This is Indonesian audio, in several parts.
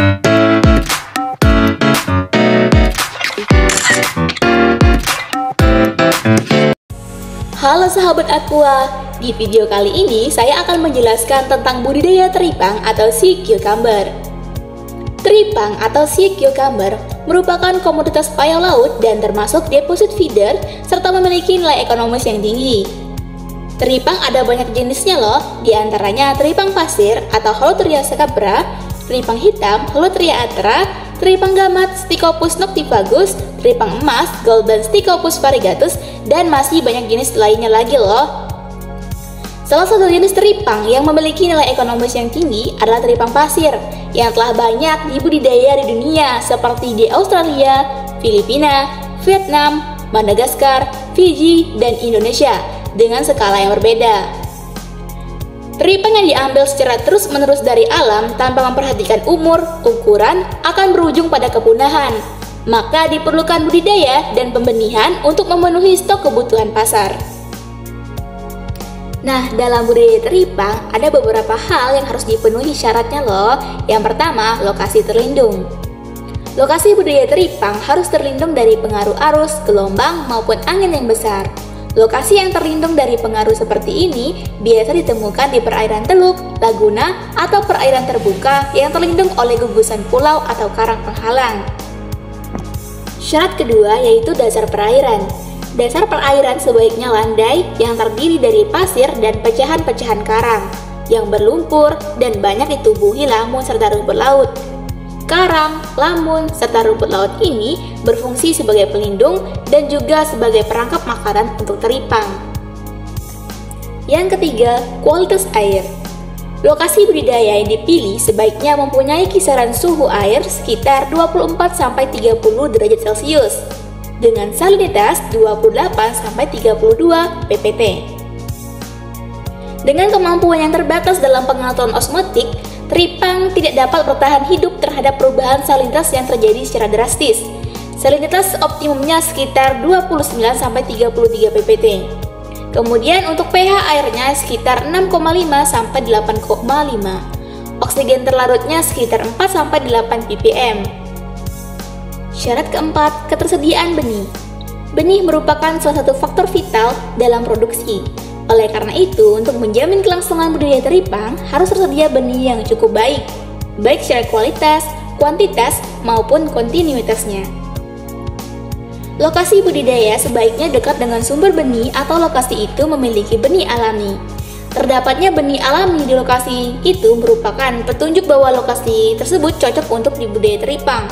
Halo sahabat Aqua, di video kali ini saya akan menjelaskan tentang budidaya teripang atau sea cucumber. Teripang atau sea cucumber merupakan komoditas payah laut dan termasuk deposit feeder serta memiliki nilai ekonomis yang tinggi. Teripang ada banyak jenisnya loh, diantaranya teripang pasir atau Holothria scabra, teripang hitam Holothria atra, teripang gamat Stichopus noctivagus, teripang emas Golden Stichopus variegatus, dan masih banyak jenis lainnya lagi loh. Salah satu jenis teripang yang memiliki nilai ekonomis yang tinggi adalah teripang pasir yang telah banyak dibudidaya di dunia seperti di Australia, Filipina, Vietnam, Madagaskar, Fiji, dan Indonesia dengan skala yang berbeda. Teripang yang diambil secara terus-menerus dari alam tanpa memperhatikan umur, ukuran akan berujung pada kepunahan. Maka diperlukan budidaya dan pembenihan untuk memenuhi stok kebutuhan pasar. Nah, dalam budidaya teripang ada beberapa hal yang harus dipenuhi syaratnya loh. Yang pertama, lokasi terlindung. Lokasi budidaya teripang harus terlindung dari pengaruh arus, gelombang, maupun angin yang besar. Lokasi yang terlindung dari pengaruh seperti ini biasa ditemukan di perairan teluk, laguna, atau perairan terbuka yang terlindung oleh gugusan pulau atau karang penghalang. Syarat kedua yaitu dasar perairan. Dasar perairan sebaiknya landai yang terdiri dari pasir dan pecahan-pecahan karang yang berlumpur dan banyak ditubuhi lamun serta rumput laut. Karang, lamun, serta rumput laut ini berfungsi sebagai pelindung dan juga sebagai perangkap makanan untuk teripang. Yang ketiga, kualitas air. Lokasi budidaya yang dipilih sebaiknya mempunyai kisaran suhu air sekitar 24-30 derajat Celcius dengan salinitas 28-32 ppt. Dengan kemampuan yang terbatas dalam pengaturan osmotik, teripang tidak dapat bertahan hidup terhadap perubahan salinitas yang terjadi secara drastis. Salinitas optimumnya sekitar 29-33 ppt. Kemudian untuk pH airnya sekitar 6,5 sampai 8,5. Oksigen terlarutnya sekitar 4 sampai 8 ppm. Syarat keempat, ketersediaan benih. Benih merupakan salah satu faktor vital dalam produksi. Oleh karena itu, untuk menjamin kelangsungan budidaya teripang harus tersedia benih yang cukup baik secara kualitas, kuantitas, maupun kontinuitasnya. Lokasi budidaya sebaiknya dekat dengan sumber benih atau lokasi itu memiliki benih alami. Terdapatnya benih alami di lokasi itu merupakan petunjuk bahwa lokasi tersebut cocok untuk dibudidaya teripang.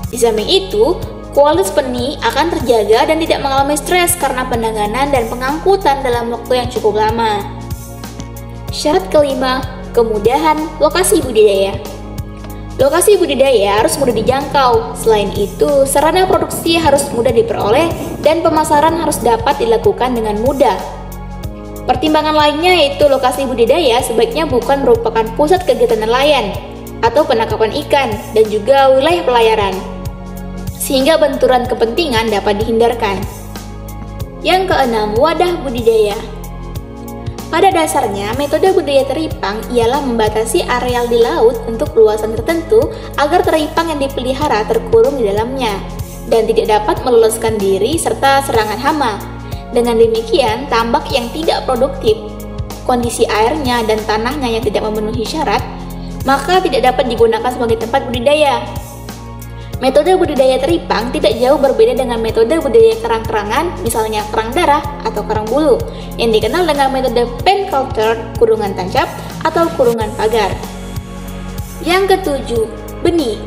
Di samping itu, kualitas benih akan terjaga dan tidak mengalami stres karena penanganan dan pengangkutan dalam waktu yang cukup lama. Syarat kelima, kemudahan lokasi budidaya. Lokasi budidaya harus mudah dijangkau. Selain itu, sarana produksi harus mudah diperoleh dan pemasaran harus dapat dilakukan dengan mudah. Pertimbangan lainnya yaitu lokasi budidaya sebaiknya bukan merupakan pusat kegiatan nelayan atau penangkapan ikan dan juga wilayah pelayaran, sehingga benturan kepentingan dapat dihindarkan. Yang keenam, wadah budidaya. Pada dasarnya, metode budidaya teripang ialah membatasi areal di laut untuk luasan tertentu agar teripang yang dipelihara terkurung di dalamnya dan tidak dapat meloloskan diri serta serangan hama. Dengan demikian, tambak yang tidak produktif, kondisi airnya dan tanahnya yang tidak memenuhi syarat, maka tidak dapat digunakan sebagai tempat budidaya. Metode budidaya teripang tidak jauh berbeda dengan metode budidaya kerang-kerangan, misalnya kerang darah atau kerang bulu, yang dikenal dengan metode pen culture, kurungan tancap, atau kurungan pagar. Yang ketujuh, benih.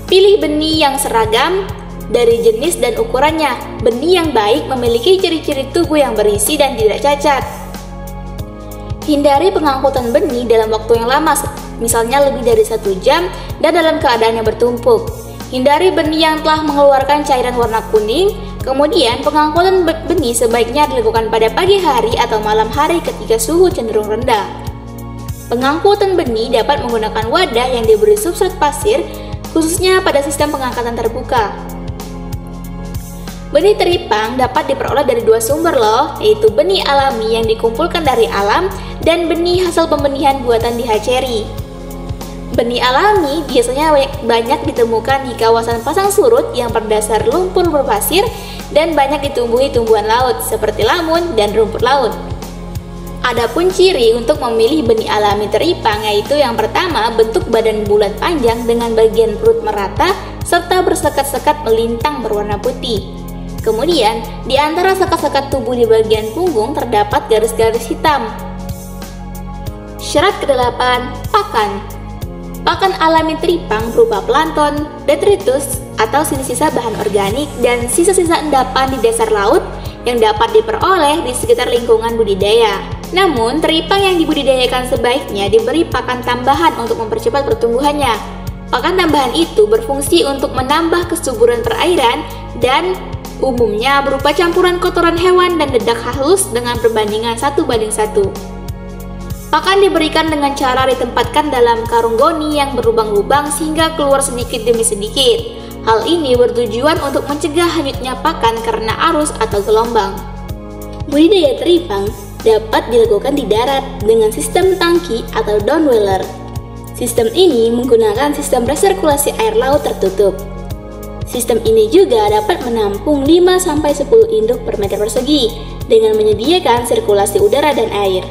Pilih benih yang seragam dari jenis dan ukurannya. Benih yang baik memiliki ciri-ciri tubuh yang berisi dan tidak cacat. Hindari pengangkutan benih dalam waktu yang lama, misalnya lebih dari 1 jam dan dalam keadaan yang bertumpuk. Hindari benih yang telah mengeluarkan cairan warna kuning. Kemudian pengangkutan benih sebaiknya dilakukan pada pagi hari atau malam hari ketika suhu cenderung rendah. Pengangkutan benih dapat menggunakan wadah yang diberi substrat pasir, khususnya pada sistem pengangkatan terbuka. Benih teripang dapat diperoleh dari 2 sumber loh, yaitu benih alami yang dikumpulkan dari alam dan benih hasil pembenihan buatan di hatchery. Benih alami biasanya banyak ditemukan di kawasan pasang surut yang berdasar lumpur berpasir dan banyak ditumbuhi tumbuhan laut seperti lamun dan rumput laut. Adapun ciri untuk memilih benih alami teripang yaitu yang pertama, bentuk badan bulat panjang dengan bagian perut merata serta bersekat-sekat melintang berwarna putih. Kemudian, di antara sekat-sekat tubuh di bagian punggung terdapat garis-garis hitam. Syarat ke-8, pakan. Pakan alami teripang berupa plankton, detritus atau sisa-sisa bahan organik dan sisa-sisa endapan di dasar laut yang dapat diperoleh di sekitar lingkungan budidaya. Namun, teripang yang dibudidayakan sebaiknya diberi pakan tambahan untuk mempercepat pertumbuhannya. Pakan tambahan itu berfungsi untuk menambah kesuburan perairan dan umumnya berupa campuran kotoran hewan dan dedak halus dengan perbandingan 1:1. Pakan diberikan dengan cara ditempatkan dalam karung goni yang berlubang-lubang sehingga keluar sedikit demi sedikit. Hal ini bertujuan untuk mencegah hanyutnya pakan karena arus atau gelombang. Budidaya teripang dapat dilakukan di darat dengan sistem tangki atau downweller. Sistem ini menggunakan sistem resirkulasi air laut tertutup. Sistem ini juga dapat menampung 5-10 induk per meter persegi dengan menyediakan sirkulasi udara dan air.